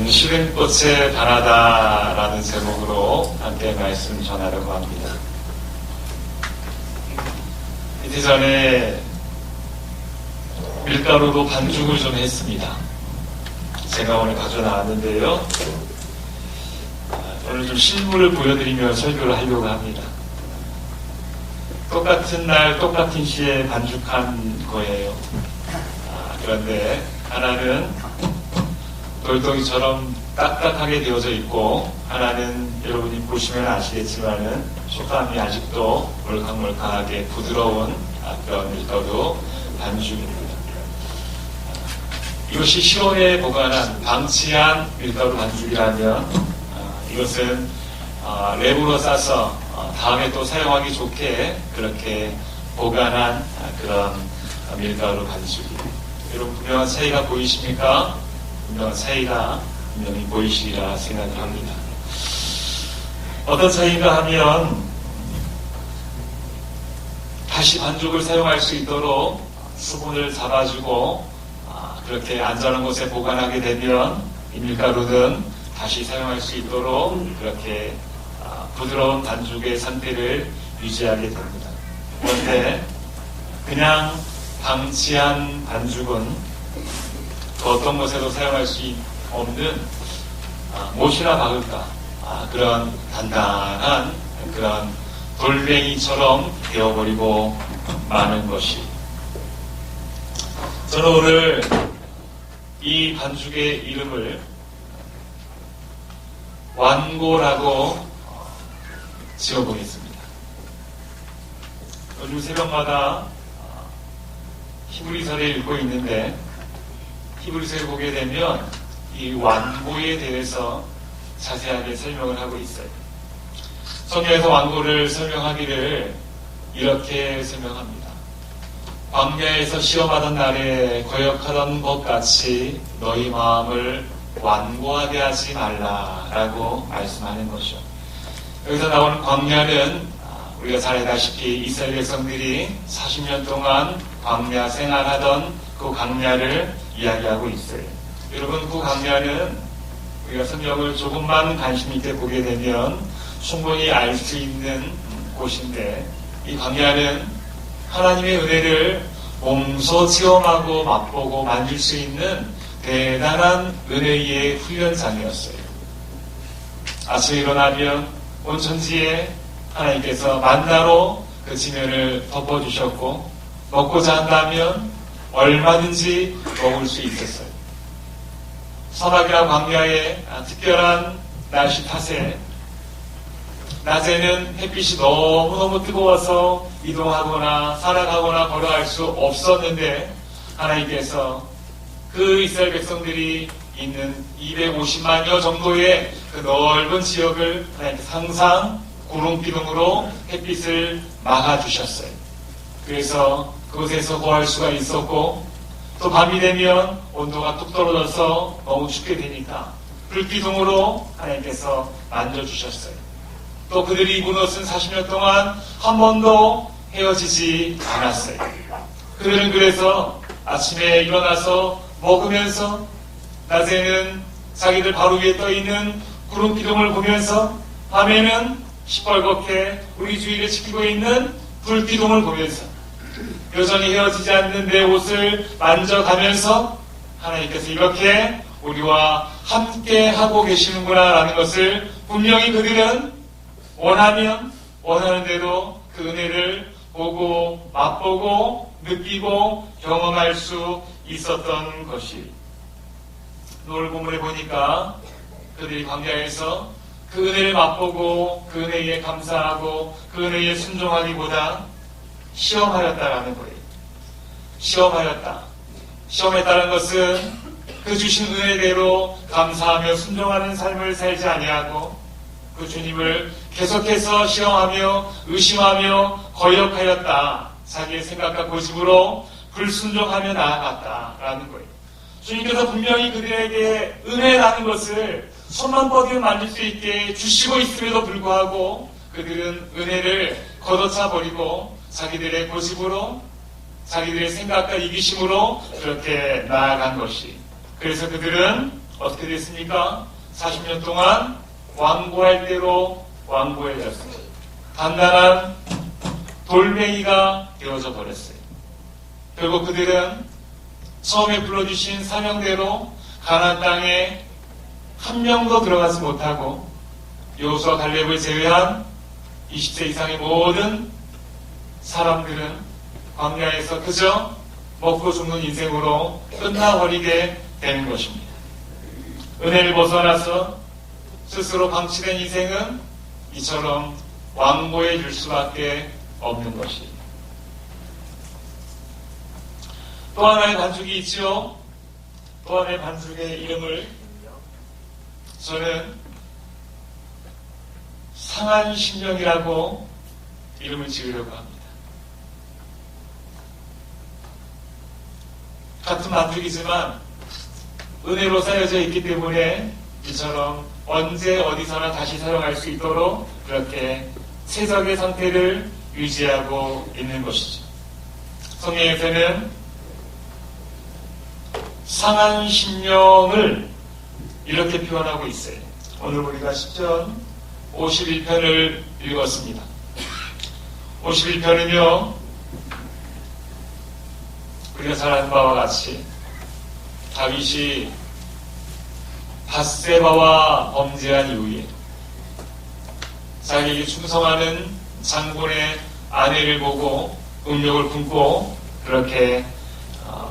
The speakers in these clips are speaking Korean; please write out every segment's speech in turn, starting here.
시든 꽃에 반하다라는 제목으로 함께 말씀 전하려고 합니다. 이틀 전에 밀가루로 반죽을 좀 했습니다. 제가 오늘 가져 나왔는데요. 오늘 좀 실물을 보여드리며 설교를 하려고 합니다. 똑같은 날 똑같은 시에 반죽한 거예요. 그런데 하나는 돌덩이처럼 딱딱하게 되어져 있고, 하나는 여러분이 보시면 아시겠지만은 촉감이 아직도 몰캉몰캉하게 부드러운 그런 밀가루 반죽입니다. 이것이 실온에 보관한 방치한 밀가루 반죽이라면 이것은 랩으로 싸서 다음에 또 사용하기 좋게 그렇게 보관한 그런 밀가루 반죽이에요. 여러분 분명한 차이가 보이십니까? 분명한 차이가 분명히 보이시리라 생각을 합니다. 어떤 차이인가 하면 다시 반죽을 사용할 수 있도록 수분을 잡아주고 그렇게 안전한 곳에 보관하게 되면 이 밀가루는 다시 사용할 수 있도록 그렇게 부드러운 반죽의 상태를 유지하게 됩니다. 그런데 그냥 방치한 반죽은 그 어떤 곳에도 사용할 수 없는 못이나 박을까 그런 단단한 그런 돌멩이처럼 되어버리고 마는 것이, 저는 오늘 이 반죽의 이름을 완고라고 지어보겠습니다. 요즘 새벽마다 히브리서를 읽고 있는데 히브리서를 보게 되면 이 완고에 대해서 자세하게 설명을 하고 있어요. 성경에서 완고를 설명하기를 이렇게 설명합니다. 광야에서 시험하던 날에 거역하던 것 같이 너희 마음을 완고하게 하지 말라라고 말씀하는 것이죠. 여기서 나오는 광야는 우리가 잘 알다시피 이스라엘 백성들이 40년 동안 광야 생활하던 그 광야를 이야기하고 있어요. 여러분, 그 광야는 우리가 성경을 조금만 관심 있게 보게 되면 충분히 알 수 있는 곳인데, 이 광야는 하나님의 은혜를 몸소 체험하고 맛보고 만질 수 있는 대단한 은혜의 훈련장이었어요. 아침에 일어나면 온 천지에 하나님께서 만나로 그 지면을 덮어주셨고, 먹고자 한다면 얼마든지 먹을 수 있었어요. 사막이나 광야의 특별한 날씨 탓에 낮에는 햇빛이 너무너무 뜨거워서 이동하거나 살아가거나 걸어갈 수 없었는데, 하나님께서 그 이스라엘 백성들이 있는 250만여 정도의 그 넓은 지역을 하나님께서 항상 구름기둥으로 햇빛을 막아주셨어요. 그래서 그곳에서 거할 수가 있었고, 또 밤이 되면 온도가 뚝 떨어져서 너무 춥게 되니까 불기둥으로 하나님께서 만져주셨어요. 또 그들이 입은 옷은 40년 동안 한 번도 헤어지지 않았어요. 그들은 그래서 아침에 일어나서 먹으면서, 낮에는 자기들 바로 위에 떠있는 구름기둥을 보면서, 밤에는 시뻘겋게 우리 주위를 지키고 있는 불기둥을 보면서 여전히 헤어지지 않는 내 옷을 만져가면서 하나님께서 이렇게 우리와 함께 하고 계시는구나 라는 것을 분명히 그들은 원하면 원하는 대로 그 은혜를 보고 맛보고 느끼고 경험할 수 있었던 것이, 오늘 본문에 보니까 그들이 광야에서 그 은혜를 맛보고 그 은혜에 감사하고 그 은혜에 순종하기보다 시험하였다라는 거예요. 시험했다는 것은 그 주신 은혜대로 감사하며 순종하는 삶을 살지 아니하고 그 주님을 계속해서 시험하며 의심하며 거역하였다. 자기의 생각과 고집으로 불순종하며 나아갔다라는 거예요. 주님께서 분명히 그들에게 은혜라는 것을 손만 뻗으면 만질 수 있게 주시고 있음에도 불구하고 그들은 은혜를 걷어차 버리고 자기들의 고집으로, 자기들의 생각과 이기심으로 그렇게 나아간 것이, 그래서 그들은 어떻게 됐습니까? 40년 동안 완고할 대로 완고해졌어요. 단단한 돌멩이가 되어져 버렸어요. 결국 그들은 처음에 불러주신 사명대로 가나안 땅에 한 명도 들어가지 못하고 여호수아 갈렙을 제외한 20세 이상의 모든 사람들은 광야에서 그저 먹고 죽는 인생으로 끝나버리게 되는 것입니다. 은혜를 벗어나서 스스로 방치된 인생은 이처럼 완고해질 수밖에 없는 것입니다. 또 하나의 반죽이 있죠. 또 하나의 반죽의 이름을 저는 상한 심령이라고 이름을 지으려고 합니다. 같은 반죽이지만 은혜로 쌓여져 있기 때문에 이처럼 언제 어디서나 다시 사용할 수 있도록 그렇게 세적의 상태를 유지하고 있는 것이죠. 성경에서는 상한 심령을 이렇게 표현하고 있어요. 오늘 우리가 10편 51편을 읽었습니다. 51편은요, 우리가 잘 아는 바와 같이 다윗이 밧세바와 범죄한 이후에 자기에게 충성하는 장군의 아내를 보고 음욕을 품고 그렇게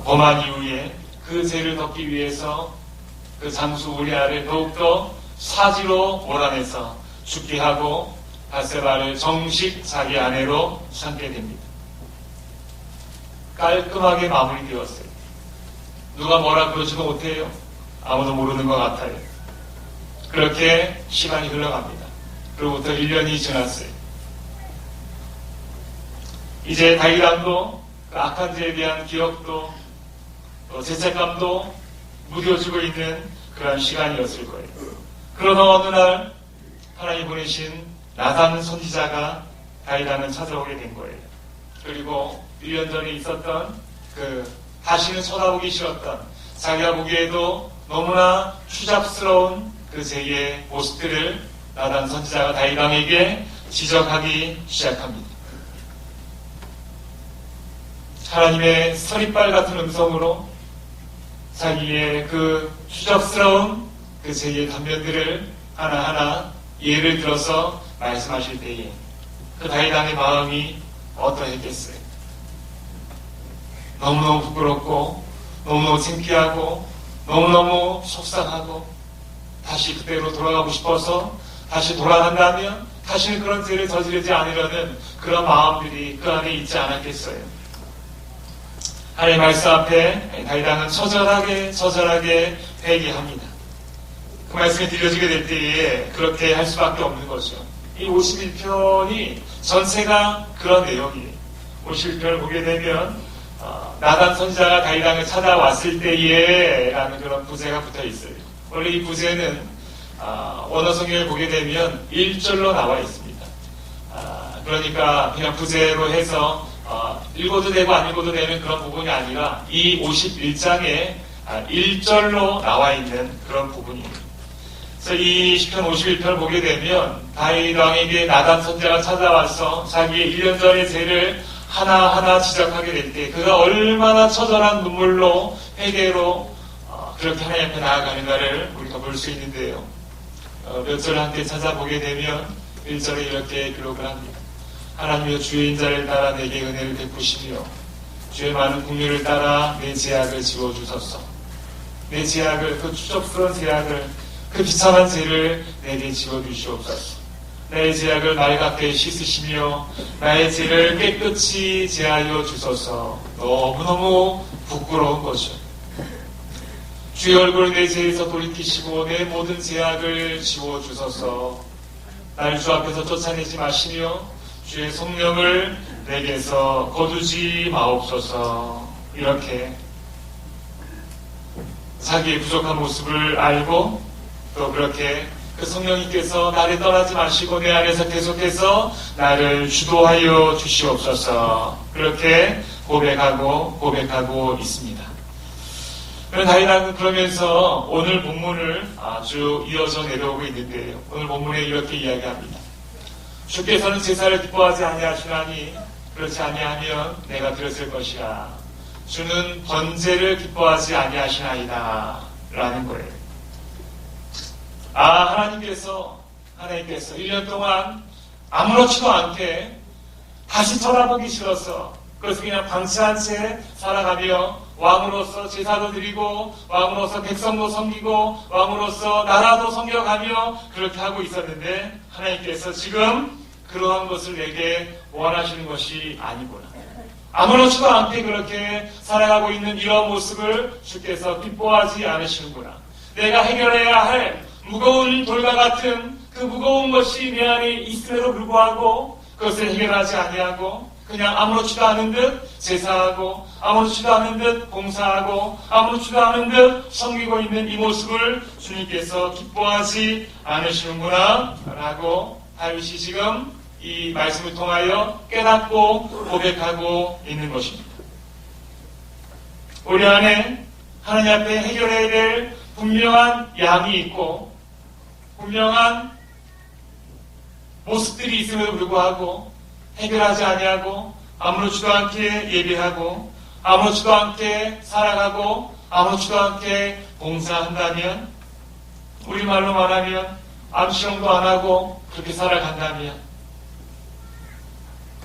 범한 이후에 그 죄를 덮기 위해서 그 장수 우리아를 더욱더 사지로 몰아내서 죽게 하고 밧세바를 정식 자기 아내로 삼게 됩니다. 깔끔하게 마무리되었어요. 누가 뭐라 그러지도 못해요. 아무도 모르는 것 같아요. 그렇게 시간이 흘러갑니다. 그로부터 1년이 지났어요. 이제 다윗 왕도 그 악한 죄에 대한 기억도 또 죄책감도 무뎌지고 있는 그런 시간이었을 거예요. 그러다 어느 날 하나님 보내신 나단 선지자가 다윗 왕을 찾아오게 된 거예요. 그리고 1년 전에 있었던 그 다시는 쳐다보기 싫었던 자기가 보기에도 너무나 추잡스러운 그 죄의 모습들을 나단 선지자가 다윗 왕에게 지적하기 시작합니다. 하나님의 서리빨 같은 음성으로 자기의 그 추잡스러운 그 죄의 단면들을 하나하나 예를 들어서 말씀하실 때에 그 다윗 왕의 마음이 어떠했겠어요? 너무너무 부끄럽고 너무너무 창피하고 너무너무 속상하고 다시 그때로 돌아가고 싶어서 다시 돌아간다면 다시는 그런 죄를 저지르지 않으려는 그런 마음들이 그 안에 있지 않았겠어요. 하나님의 말씀 앞에 다윗 왕은 처절하게 회개합니다. 그 말씀이 들려지게 될 때에 그렇게 할 수밖에 없는 거죠. 이 51편이 전체가 그런 내용이에요. 51편을 보게 되면 나단 선지자가 다윗 왕을 찾아왔을 때에 라는 그런 부제가 붙어 있어요. 원래 이 부제는 원어 성경을 보게 되면 1절로 나와 있습니다. 그러니까 그냥 부제로 해서 읽어도 되고 안 읽어도 되는 그런 부분이 아니라 이 51장에 1절로 나와 있는 그런 부분입니다. 그래서 이 시편 51편을 보게 되면 다윗 왕에게 나단 선지자가 찾아와서 자기의 1년 전의 죄를 하나하나 지적하게 될 때 그가 얼마나 처절한 눈물로 회개로 그렇게 하나님 앞에 나아가는가를 우리가 볼 수 있는데요. 몇 절을 함께 찾아보게 되면 1절에 이렇게 기록을 합니다. 하나님이여 주의 인자를 따라 내게 은혜를 베푸시며 주의 많은 국률을 따라 내 죄악을 지워주소서. 내 죄악을, 그 추접스러운 죄악을, 그 비참한 죄를 내게 지워주시옵소서. 나의 죄악을 맑게 씻으시며 나의 죄를 깨끗이 제하여 주소서. 너무너무 부끄러운 거죠. 주의 얼굴을 내 죄에서 돌이키시고 내 모든 죄악을 지워주소서. 나를 주 앞에서 쫓아내지 마시며 주의 성령을 내게서 거두지 마옵소서. 이렇게 자기의 부족한 모습을 알고 또 그렇게 그 성령님께서 나를 떠나지 마시고 내 안에서 계속해서 나를 주도하여 주시옵소서. 그렇게 고백하고 있습니다. 그러면서 오늘 본문을 아주 이어져 내려오고 있는데요. 오늘 본문에 이렇게 이야기합니다. 주께서는 제사를 기뻐하지 아니하시나니 그렇지 아니하면 내가 드렸을 것이라. 주는 번제를 기뻐하지 아니하시나이다 라는 거예요. 하나님께서 1년 동안 아무렇지도 않게 다시 쳐다보기 싫어서 그래서 그냥 방치한 채 살아가며 왕으로서 제사도 드리고 왕으로서 백성도 섬기고 왕으로서 나라도 섬겨가며 그렇게 하고 있었는데 하나님께서 지금 그러한 것을 내게 원하시는 것이 아니구나. 아무렇지도 않게 그렇게 살아가고 있는 이런 모습을 주께서 기뻐하지 않으시는구나. 내가 해결해야 할 무거운 돌과 같은 그 무거운 것이 내 안에 있음에도 불구하고 그것을 해결하지 아니하고 그냥 아무렇지도 않은 듯 제사하고 아무렇지도 않은 듯 봉사하고 아무렇지도 않은 듯 섬기고 있는 이 모습을 주님께서 기뻐하지 않으시는구나 라고 다윗이 지금 이 말씀을 통하여 깨닫고 고백하고 있는 것입니다. 우리 안에 하나님 앞에 해결해야 될 분명한 양이 있고 분명한 모습들이 있음에도 불구하고 해결하지 아니하고 아무렇지도 않게 예배하고 아무렇지도 않게 살아가고 아무렇지도 않게 봉사한다면 우리말로 말하면 암시령도 안 하고 그렇게 살아간다면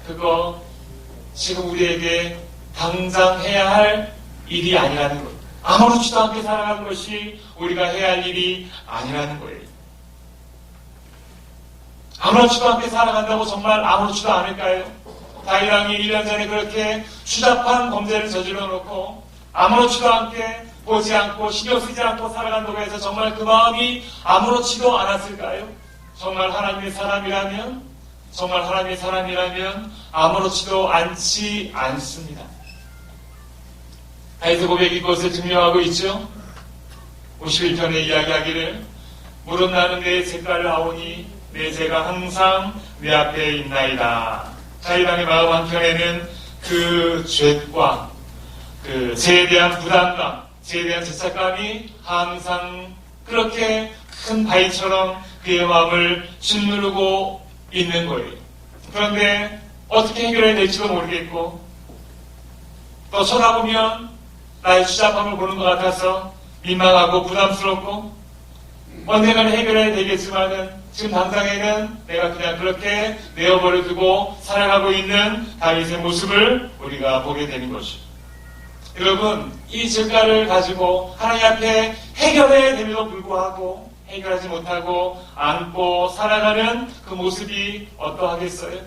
그거 지금 우리에게 당장 해야 할 일이 아니라는 거예요. 아무렇지도 않게 살아가는 것이 우리가 해야 할 일이 아니라는 거예요. 아무렇지도 않게 살아간다고 정말 아무렇지도 않을까요? 다윗 왕이 1년 전에 그렇게 추잡한 범죄를 저질러 놓고 아무렇지도 않게 보지 않고 신경 쓰지 않고 살아간다고 해서 정말 그 마음이 아무렇지도 않았을까요? 정말 하나님의 사람이라면 아무렇지도 않지 않습니다. 다윗의 고백이 이것을 증명하고 있죠. 51편에 이야기하기를 무릇 나는 내 죄가를 아오니 내 죄가 항상 내 앞에 있나이다. 다윗왕의 마음 한켠에는 그 죄과 그 죄에 대한 부담감, 죄에 대한 죄책감이 항상 그렇게 큰 바위처럼 그의 마음을 짓누르고 있는 거예요. 그런데 어떻게 해결해야 될지도 모르겠고 또 쳐다보면 나의 추잡함을 보는 것 같아서 민망하고 부담스럽고 언젠가는 해결해야 되겠지만은 지금 당장에는 내가 그냥 그렇게 내어버려 두고 살아가고 있는 다윗의 모습을 우리가 보게 되는 것이죠. 여러분, 이 죄가를 가지고 하나님 앞에 해결해야 됨에도 불구하고 해결하지 못하고 안고 살아가는 그 모습이 어떠하겠어요?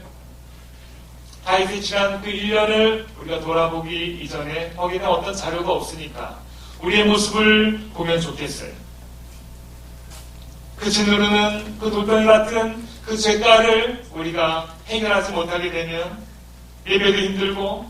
다윗의 지난 그 1년을 우리가 돌아보기 이전에 거기는 어떤 자료가 없으니까 우리의 모습을 보면 좋겠어요. 그 짓누르는 그 돌덩이 같은 그 죄가를 우리가 해결하지 못하게 되면 예배도 힘들고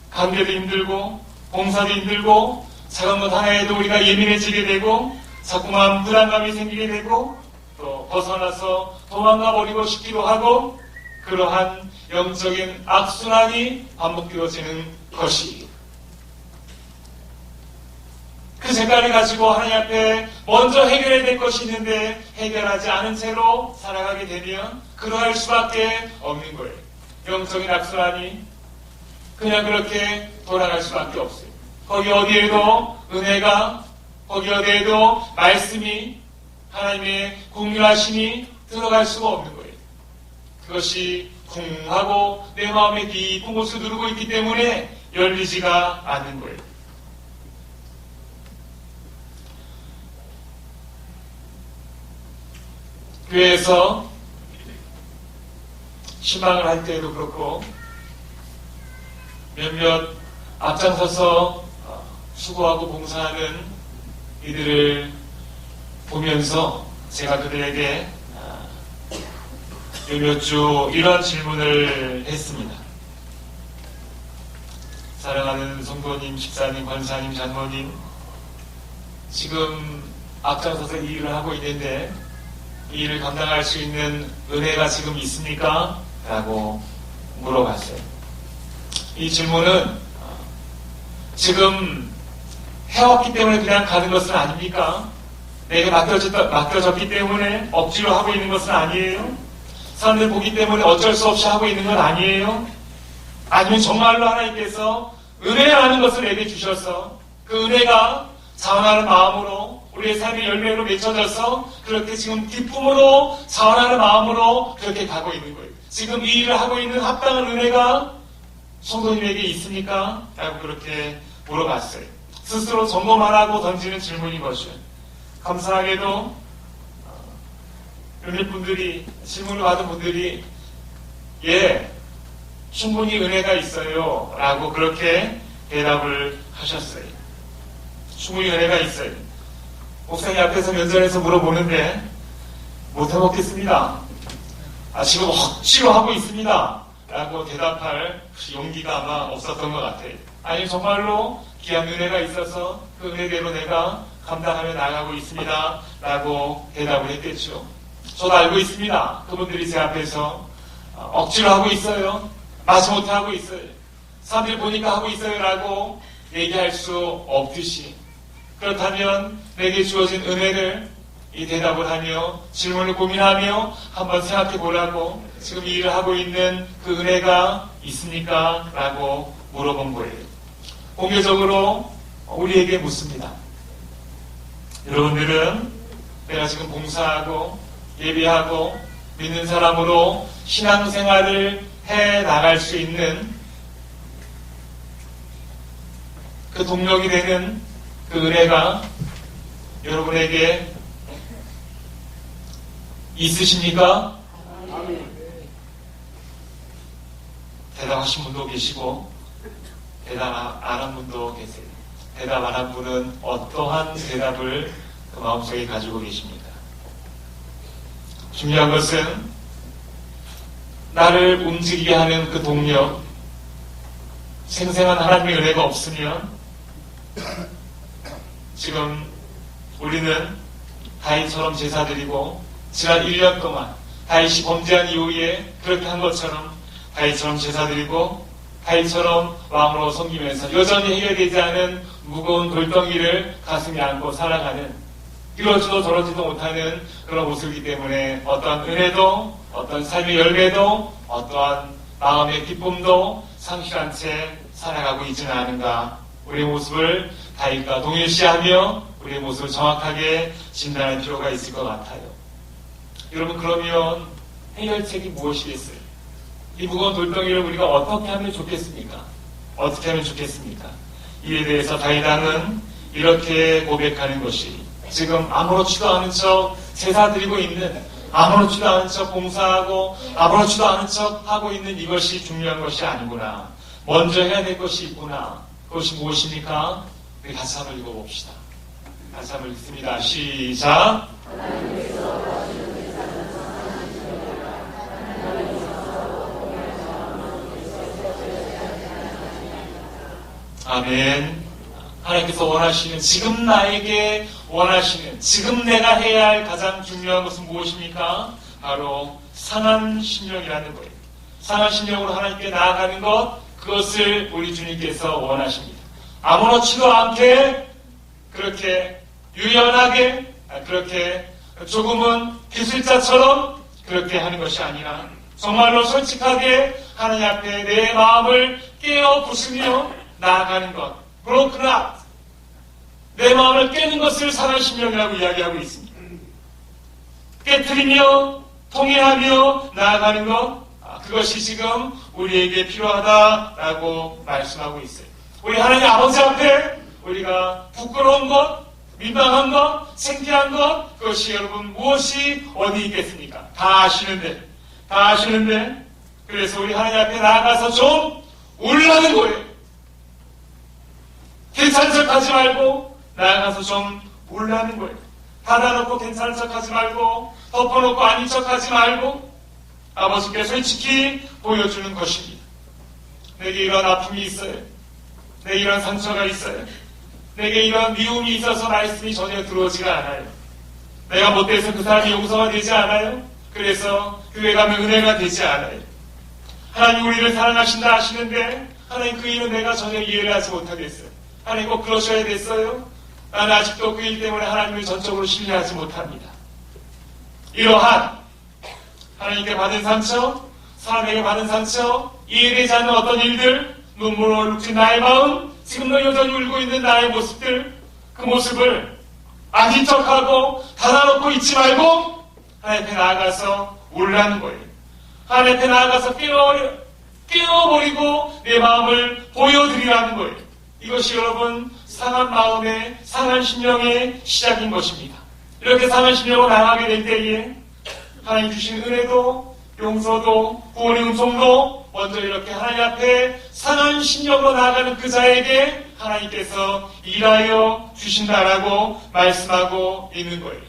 관계도 힘들고 봉사도 힘들고 작은 것 하나에도 우리가 예민해지게 되고 자꾸만 불안감이 생기게 되고 또 벗어나서 도망가 버리고 싶기도 하고 그러한 영적인 악순환이 반복되어지는 것이 그 죄가를 가지고 하나님 앞에 먼저 해결해야 될 것이 있는데 해결하지 않은 채로 살아가게 되면 그러할 수밖에 없는 거예요. 영적인 악순환이 그냥 그렇게 돌아갈 수밖에 없어요. 거기 어디에도 은혜가 거기 어디에도 말씀이 하나님의 공유하심이 들어갈 수가 없는 거예요. 그것이 쿵 하고 내 마음의 깊은 곳을 누르고 있기 때문에 열리지가 않는 거예요. 교회에서 희망을 할 때에도 그렇고 몇몇 앞장서서 수고하고 봉사하는 이들을 보면서 제가 그들에게 몇 주 이런 질문을 했습니다. 사랑하는 성도님, 집사님, 권사님, 장로님, 지금 앞장서서 이 일을 하고 있는데 이 일을 감당할 수 있는 은혜가 지금 있습니까? 라고 물어봤어요. 이 질문은 지금 해왔기 때문에 그냥 가는 것은 아닙니까? 내게 맡겨졌기 때문에 억지로 하고 있는 것은 아니에요? 사람들 보기 때문에 어쩔 수 없이 하고 있는 건 아니에요? 아니면 정말로 하나님께서 은혜라는 것을 내게 주셔서 그 은혜가 자원하는 마음으로 우리의 삶의 열매로 맺혀져서 그렇게 지금 기쁨으로 자원하는 마음으로 그렇게 가고 있는 거예요. 지금 이 일을 하고 있는 합당한 은혜가 성도님에게 있습니까? 라고 그렇게 물어봤어요. 스스로 점검하라고 던지는 질문인 것이요. 감사하게도 몇몇 분들이, 질문을 받은 분들이 예, 충분히 은혜가 있어요 라고 그렇게 대답을 하셨어요. 충분히 은혜가 있어요. 목사님 앞에서 면전에서 물어보는데 못해먹겠습니다. 지금 억지로 하고 있습니다 라고 대답할 용기가 아마 없었던 것 같아요. 아니 정말로 귀한 은혜가 있어서 그 은혜대로 내가 감당하며 나가고 있습니다 라고 대답을 했겠죠. 저도 알고 있습니다. 그분들이 제 앞에서 억지로 하고 있어요, 마지못해 하고 있어요, 사람들 보니까 하고 있어요 라고 얘기할 수 없듯이, 그렇다면 내게 주어진 은혜를 이 대답을 하며 질문을 고민하며 한번 생각해 보라고, 지금 이 일을 하고 있는 그 은혜가 있습니까? 라고 물어본 거예요. 공개적으로 우리에게 묻습니다. 여러분들은 내가 지금 봉사하고 예배하고 믿는 사람으로 신앙생활을 해 나갈 수 있는 그 동력이 되는 그 은혜가 여러분에게 있으십니까? 대답하신 분도 계시고 대답 안 한 분도 계세요. 대답 안 한 분은 어떠한 대답을 그 마음속에 가지고 계십니까? 중요한 것은 나를 움직이게 하는 그 동력, 생생한 하나님의 은혜가 없으면 지금 우리는 다윗처럼 제사드리고 지난 1년 동안 다윗이 범죄한 이후에 그렇게 한 것처럼 다윗처럼 제사드리고 다윗처럼 왕으로 섬기면서 여전히 해결되지 않은 무거운 돌덩이를 가슴에 안고 살아가는, 이러지도 저러지도 못하는 그런 모습이기 때문에 어떠한 은혜도 어떤 삶의 열매도 어떠한 마음의 기쁨도 상실한 채 살아가고 있지는 않은가. 우리의 모습을 다윗과 동일시하며 우리의 모습을 정확하게 진단할 필요가 있을 것 같아요. 여러분, 그러면 해결책이 무엇이겠어요? 이 무거운 돌덩이를 우리가 어떻게 하면 좋겠습니까? 어떻게 하면 좋겠습니까? 이에 대해서 다윗 왕은 이렇게 고백하는 것이, 지금 아무렇지도 않은 척 제사 드리고 있는, 아무렇지도 않은 척 봉사하고 아무렇지도 않은 척 하고 있는 이것이 중요한 것이 아니구나. 먼저 해야 될 것이 있구나. 그것이 무엇입니까? 우리 같이 한번 읽어봅시다. 같이 한번 읽습니다. 시작. 아멘. 하나님께서 원하시는, 지금 나에게 원하시는, 지금 내가 해야 할 가장 중요한 것은 무엇입니까? 바로 상한 심령이라는 거예요. 상한 심령으로 하나님께 나아가는 것, 그것을 우리 주님께서 원하십니다. 아무렇지도 않게, 그렇게 유연하게, 그렇게 조금은 기술자처럼 그렇게 하는 것이 아니라 정말로 솔직하게 하나님 앞에 내 마음을 깨어 부수며 나아가는 것, broken heart, 내 마음을 깨는 것을 상한 심령이라고 이야기하고 있습니다. 깨트리며 통회하며 나아가는 것, 그것이 지금 우리에게 필요하다라고 말씀하고 있어요. 우리 하나님 아버지 앞에 우리가 부끄러운 것, 민망한 것, 창피한 것, 그것이 여러분 무엇이 어디 있겠습니까? 다 아시는데 그래서 우리 하나님 앞에 나아가서 좀 울라는 거예요. 괜찮은 척 하지 말고 나아가서 좀 울라는 거예요. 닫아놓고 괜찮은 척 하지 말고 덮어놓고 아닌 척 하지 말고 아버지께 솔직히 보여주는 것입니다. 내게 이런 아픔이 있어요. 내게 이런 상처가 있어요. 내게 이런 미움이 있어서 말씀이 전혀 들어오지가 않아요. 내가 못돼서 그 사람이 용서가 되지 않아요. 그래서 교회 가면 은혜가 되지 않아요. 하나님 우리를 사랑하신다 하시는데 하나님 그 일은 내가 전혀 이해를 하지 못하겠어요. 하나님 꼭 그러셔야 됐어요? 나는 아직도 그 일 때문에 하나님을 전적으로 신뢰하지 못합니다. 이러한 하나님께 받은 상처, 사람에게 받은 상처, 이해되지 않는 어떤 일들, 눈물을 룩진 나의 마음, 지금도 여전히 울고 있는 나의 모습들, 그 모습을 아닌 척하고 닫아놓고 있지 말고 하나님 앞에 나아가서 울라는 거예요. 하나님 앞에 나아가서 깨워버리고 내 마음을 보여드리라는 거예요. 이것이 여러분 상한 마음의, 상한 심령의 시작인 것입니다. 이렇게 상한 심령을 나가게 될 때에 하나님 주신 은혜도, 용서도, 구원의 음성도 먼저 이렇게 하나님 앞에 상한 심령으로 나아가는 그 자에게 하나님께서 일하여 주신다라고 말씀하고 있는 거예요.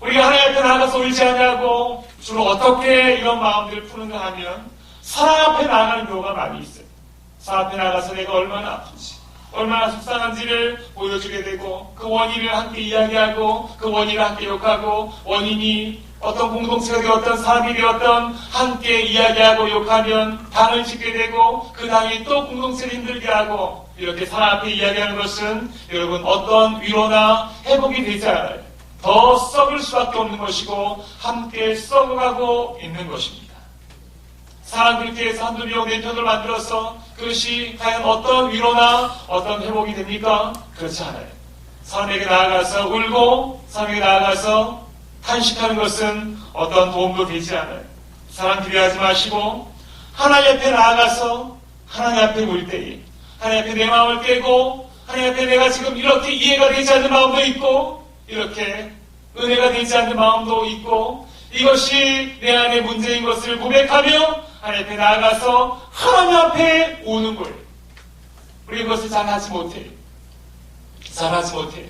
우리가 하나님 앞에 나가서 울지 않냐고 주로 어떻게 이런 마음들을 푸는가 하면 사랑 앞에 나가는 경우가 많이 있어요. 사랑 앞에 나가서 내가 얼마나 아픈지, 얼마나 속상한지를 보여주게 되고 그 원인을 함께 이야기하고 그 원인을 함께 욕하고 원인이 어떤 공동체가 되었던 사람이 되었던 함께 이야기하고 욕하면 당을 짓게 되고 그 당이 또 공동체를 힘들게 하고 이렇게 사람 앞에 이야기하는 것은 여러분 어떤 위로나 회복이 되지 않아요. 더 썩을 수밖에 없는 것이고 함께 썩어가고 있는 것입니다. 사람들께서 한두 명 내 편을 만들어서 그것이 과연 어떤 위로나 어떤 회복이 됩니까? 그렇지 않아요. 사람에게 나아가서 울고 사람에게 나아가서 탄식하는 것은 어떤 도움도 되지 않아요. 사람 비교하지 마시고 하나님 앞에 나아가서 하나님 앞에 울 때에 하나님 앞에 내 마음을 깨고 하나님 앞에 내가 지금 이렇게 이해가 되지 않는 마음도 있고 이렇게 은혜가 되지 않는 마음도 있고 이것이 내 안에 문제인 것을 고백하며 하나님 앞에 나아가서 하나님 앞에 우는 거예요. 우리 그것을 잘 하지 못해요. 잘하지 못해요.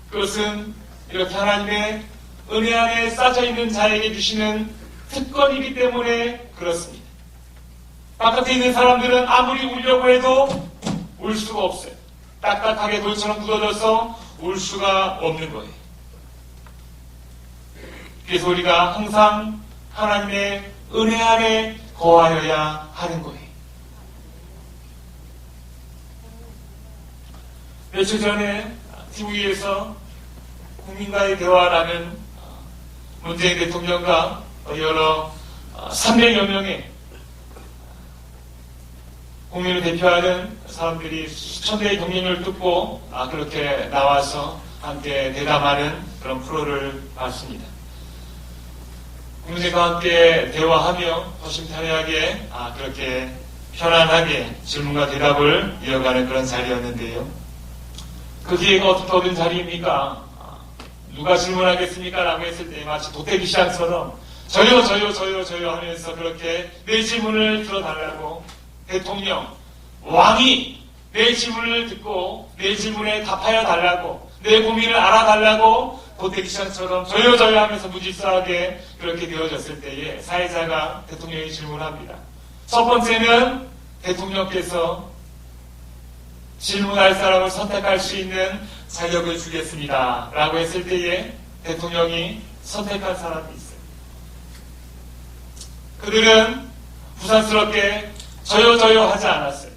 그것은 이렇게 하나님의 은혜 안에 쌓여 있는 자에게 주시는 특권이기 때문에 그렇습니다. 바깥에 있는 사람들은 아무리 울려고 해도 울 수가 없어요. 딱딱하게 돌처럼 굳어져서 울 수가 없는 거예요. 그래서 우리가 항상 하나님의 은혜 안에 거하여야 하는 거예요. 며칠 전에 TV에서 국민과의 대화라는 문재인 대통령과 여러 300여 명의 국민을 대표하는 사람들이 수천 대의 경륜을 듣고 그렇게 나와서 함께 대담하는 그런 프로를 봤습니다. 국민들과 함께 대화하며 허심탄회하게 그렇게 편안하게 질문과 대답을 이어가는 그런 자리였는데요. 그 기회가 어떻게 얻은 자리입니까? 누가 질문하겠습니까? 라고 했을 때 마치 도태기 시장처럼 저요 하면서 그렇게 내 질문을 들어달라고 대통령, 왕이 내 질문을 듣고 내 질문에 답하여 달라고 내 고민을 알아달라고 도태기 시장처럼 저요 하면서 무질서하게 그렇게 되어졌을 때에 사회자가 대통령이 질문합니다. 첫 번째는 대통령께서 질문할 사람을 선택할 수 있는 자격을 주겠습니다. 라고 했을 때에 대통령이 선택한 사람이 있어요. 그들은 부산스럽게 저요 하지 않았어요.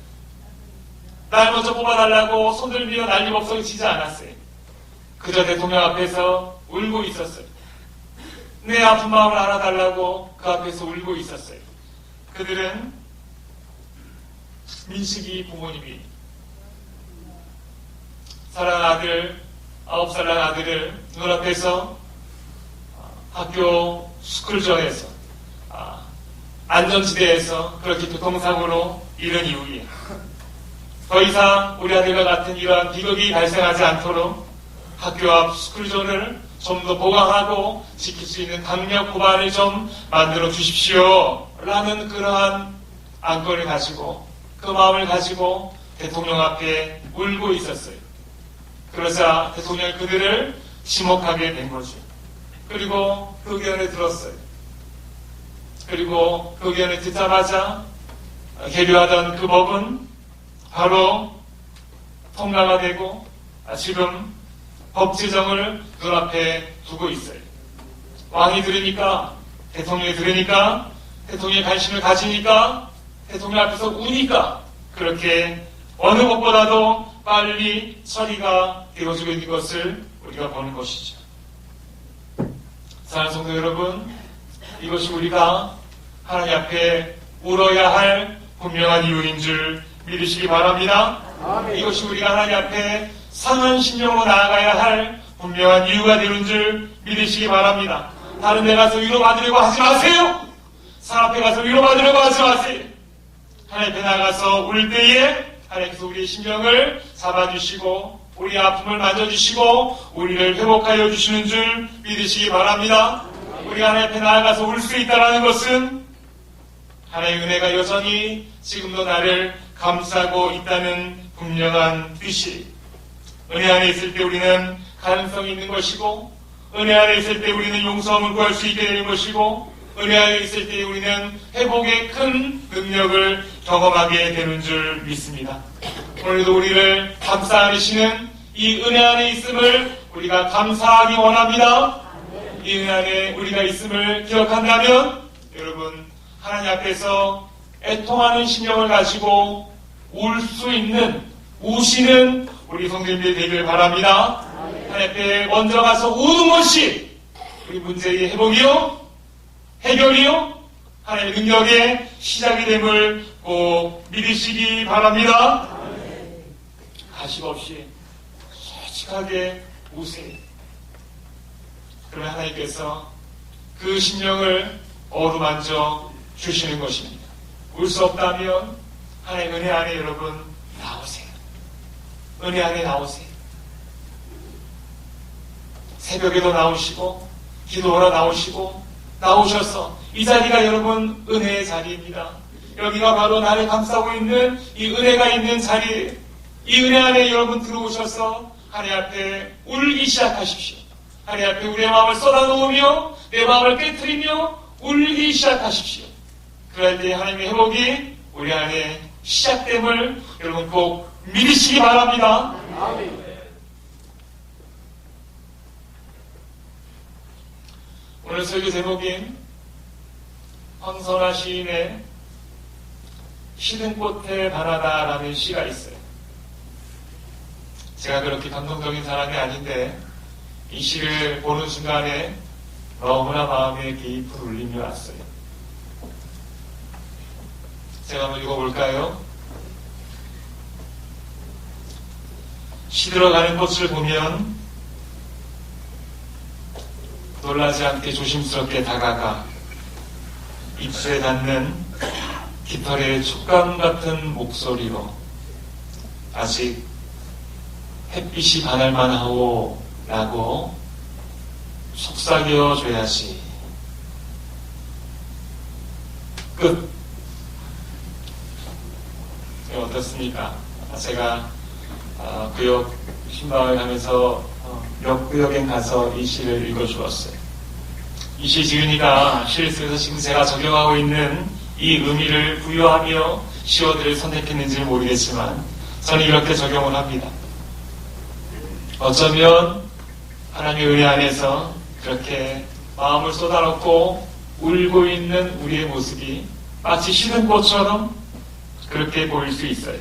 날 먼저 뽑아달라고 손들 밀어 난리법석을 치지 않았어요. 그저 대통령 앞에서 울고 있었어요. 내 아픈 마음을 알아달라고 그 앞에서 울고 있었어요. 그들은 민식이 부모님이 사랑하는 아들, 9살 난 아들을 눈앞에서 학교 스쿨존에서 안전지대에서 그렇게 교통사고로 잃은 이후에 더 이상 우리 아들과 같은 이러한 비극이 발생하지 않도록 학교 앞 스쿨존을 좀 더 보강하고 지킬 수 있는 강력 법안을 좀 만들어 주십시오 라는 그러한 안건을 가지고 그 마음을 가지고 대통령 앞에 울고 있었어요. 그러자 대통령이 그들을 지목하게 된 거죠. 그리고 그 의견을 들었어요. 그리고 그 의견을 듣자마자 계류하던 그 법은 바로 통과가 되고 지금 법 제정을 눈앞에 두고 있어요. 왕이 들으니까, 대통령이 들으니까, 대통령이 관심을 가지니까, 대통령 앞에서 우니까 그렇게 어느 것보다도 빨리 처리가 되어지고 있는 것을 우리가 보는 것이죠. 사랑하는 성도 여러분, 이것이 우리가 하나님 앞에 울어야 할 분명한 이유인 줄 믿으시기 바랍니다. 아멘. 이것이 우리가 하나님 앞에 상한 심령으로 나아가야 할 분명한 이유가 되는 줄 믿으시기 바랍니다. 다른 데 가서 위로받으려고 하지 마세요. 산 앞에 가서 위로받으려고 하지 마세요. 하나님 앞에 나가서 울 때에 하나님께서 우리의 심령을 잡아주시고 우리의 아픔을 만져주시고 우리를 회복하여 주시는 줄 믿으시기 바랍니다. 우리가 하나님 앞에 나아가서 울 수 있다는 것은 하나님의 은혜가 여전히 지금도 나를 감싸고 있다는 분명한 뜻이, 은혜 안에 있을 때 우리는 가능성이 있는 것이고, 은혜 안에 있을 때 우리는 용서함을 구할 수 있게 되는 것이고, 은혜 안에 있을 때 우리는 회복의 큰 능력을 경험하게 되는 줄 믿습니다. 오늘도 우리를 감싸 안으시는 이 은혜 안에 있음을 우리가 감사하기 원합니다. 이 은혜 안에 우리가 있음을 기억한다면 여러분, 하나님 앞에서 애통하는 심령을 가지고 울 수 있는, 우시는 우리 성도님들이 되길 바랍니다. 하나님 앞에 먼저 가서 우는 것이 우리 문제의 회복이요, 해결이요, 하나님의 능력의 시작이 됨을 꼭 믿으시기 바랍니다. 가식 없이 솔직하게 우세요. 그러면 하나님께서 그 심령을 어루만져 주시는 것입니다. 울 수 없다면 하나님 은혜 안에 여러분 나오세요. 은혜 안에 나오세요. 새벽에도 나오시고 기도하러 나오시고 나오셔서 이 자리가 여러분 은혜의 자리입니다. 여기가 바로 나를 감싸고 있는 이 은혜가 있는 자리에, 이 은혜 안에 여러분 들어오셔서 하나님 앞에 울기 시작하십시오. 하나님 앞에 우리의 마음을 쏟아놓으며 내 마음을 깨트리며 울기 시작하십시오. 그럴 때 하나님의 회복이 우리 안에 시작됨을 여러분 꼭 믿으시기 바랍니다. 아멘. 오늘 설교 제목인 황선아 시인의 시든 꽃에 반하다라는 시가 있어요. 제가 그렇게 감동적인 사람이 아닌데 이 시를 보는 순간에 너무나 마음에 깊은 울림이 왔어요. 제가 한번 읽어볼까요? 시들어가는 꽃을 보면 놀라지 않게 조심스럽게 다가가 입술에 닿는 깃털의 촉감 같은 목소리로 아직 햇빛이 반할만 하오 라고 속삭여 줘야지. 끝. 어떻습니까? 제가 구역 신방을 하면서 몇 구역에 가서 이 시를 읽어주었어요. 이 시 지은이가 시를 쓰면서 지금 제가 적용하고 있는 이 의미를 부여하며 시어들을 선택했는지는 모르겠지만 저는 이렇게 적용을 합니다. 어쩌면 하나님의 은혜 안에서 그렇게 마음을 쏟아놓고 울고 있는 우리의 모습이 마치 시든 꽃처럼 그렇게 보일 수 있어요.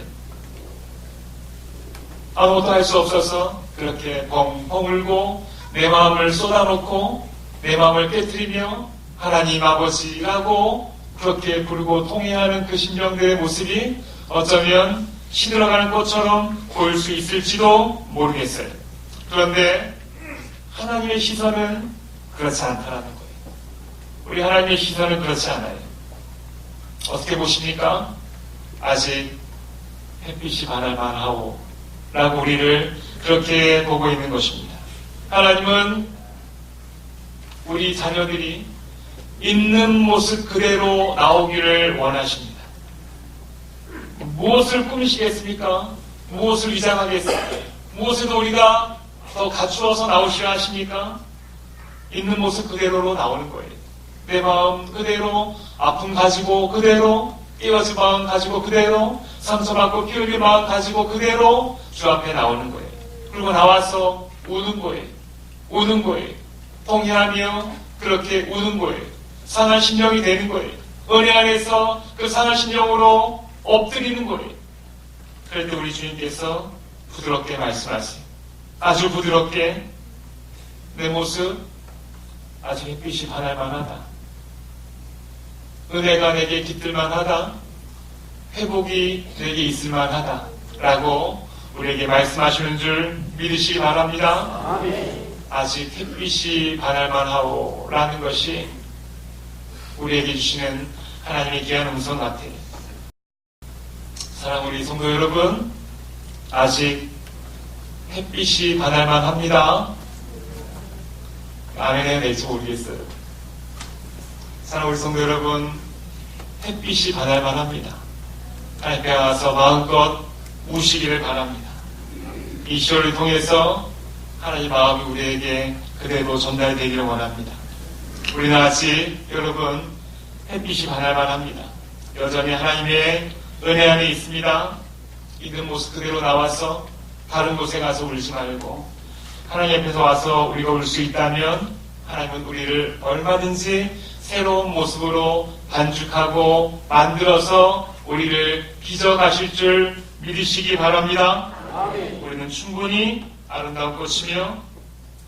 아무것도 할 수 없어서 그렇게 펑펑 울고 내 마음을 쏟아놓고 내 마음을 깨트리며 하나님 아버지라고 그렇게 부르고 통회하는 그 심령들의 모습이 어쩌면 시들어가는 꽃처럼 보일 수 있을지도 모르겠어요. 그런데 하나님의 시선은 그렇지 않다라는 거예요. 우리 하나님의 시선은 그렇지 않아요. 어떻게 보십니까? 아직 햇빛이 반할만 하오 라고 우리를 그렇게 보고 있는 것입니다. 하나님은 우리 자녀들이 있는 모습 그대로 나오기를 원하십니다. 무엇을 꾸미시겠습니까? 무엇을 위장하겠습니까? 무엇을 우리가 더 갖추어서 나오시려 하십니까? 있는 모습 그대로로 나오는 거예요. 내 마음 그대로, 아픔 가지고 그대로, 깨어진 마음 가지고 그대로, 상처받고 끼울린 마음 가지고 그대로 주 앞에 나오는 거예요. 그리고 나와서 우는 거예요. 우는 거예요. 통회하며 그렇게 우는 거예요. 상한 심령이 되는 거예요. 은혜 안에서 그 상한 심령으로 엎드리는 거예요. 그럴 때 우리 주님께서 부드럽게 말씀하세요. 아주 부드럽게 내 모습 아주 햇빛이 반할만하다. 은혜가 내게 깃들만하다. 회복이 내게 있을만하다. 라고 우리에게 말씀하시는 줄 믿으시기 바랍니다. 아멘. 아직 햇빛이 반할만하오 라는 것이 우리에게 주시는 하나님의 귀한 음성 같아요. 사랑하는 우리 성도 여러분, 아직 햇빛이 반할만합니다. 아멘 해야 될지 모르겠어요. 사랑하는 우리 성도 여러분, 햇빛이 반할만합니다. 하나님께 와서 마음껏 우시기를 바랍니다. 이 시절을 통해서 하나님 마음이 우리에게 그대로 전달되기를 원합니다. 우리는 아직 여러분 햇빛이 반할만합니다. 여전히 하나님의 은혜 안에 있습니다. 있는 모습 그대로 나와서 다른 곳에 가서 울지 말고 하나님 앞에서 와서 우리가 울 수 있다면 하나님은 우리를 얼마든지 새로운 모습으로 반죽하고 만들어서 우리를 빚어가실 줄 믿으시기 바랍니다. 아멘. 우리는 충분히 아름다운 꽃이며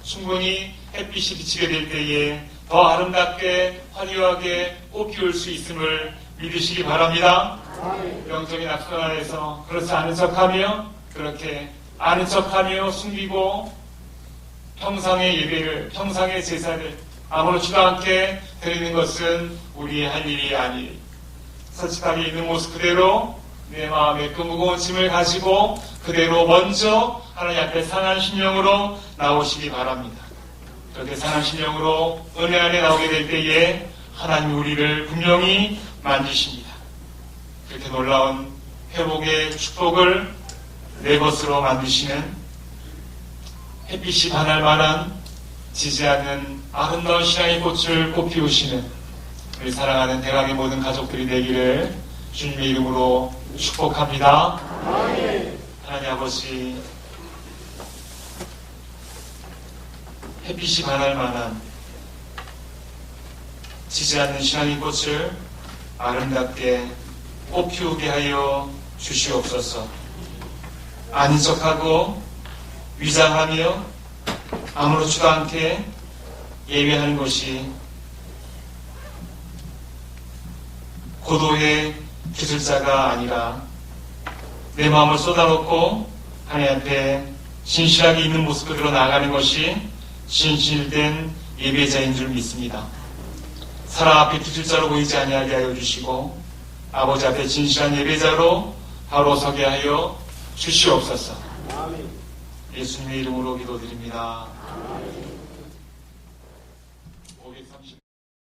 충분히 햇빛이 비치게 될 때에 더 아름답게 화려하게 꽃 피울 수 있음을 믿으시기 바랍니다. 아멘. 영적인 악순 안에서 그렇지 않은 척하며 그렇게 아는 척하며 숨기고 평상의 예배를 평상의 제사를 아무렇지도 않게 드리는 것은 우리의 할 일이 아니에요. 솔직하게 있는 모습 그대로 내 마음에 그 무거운 짐을 가지고 그대로 먼저 하나님 앞에 상한 심령으로 나오시기 바랍니다. 그렇게 상한 심령으로 은혜 안에 나오게 될 때에 하나님 우리를 분명히 만지십니다. 그렇게 놀라운 회복의 축복을 내 것으로 만드시는 햇빛이 반할 만한 지지 않는 아름다운 신앙의 꽃을 꽃피우시는 우리 사랑하는 대강의 모든 가족들이 되기를 주님의 이름으로 축복합니다. 아멘. 하나님 아버지, 햇빛이 반할 만한 지지 않는 신앙의 꽃을 아름답게 꽃피우게 하여 주시옵소서. 아닌 척하고 위장하며 아무렇지도 않게 예배하는 것이 고도의 기술자가 아니라 내 마음을 쏟아놓고 하나님 앞에 진실하게 있는 모습 그대로 나아가는 것이 진실된 예배자인 줄 믿습니다. 사람 앞에 기술자로 보이지 아니하게 하여 주시고 아버지 앞에 진실한 예배자로 바로 서게 하여 주시옵소서. 아멘. 예수님의 이름으로 기도드립니다. 아멘. 530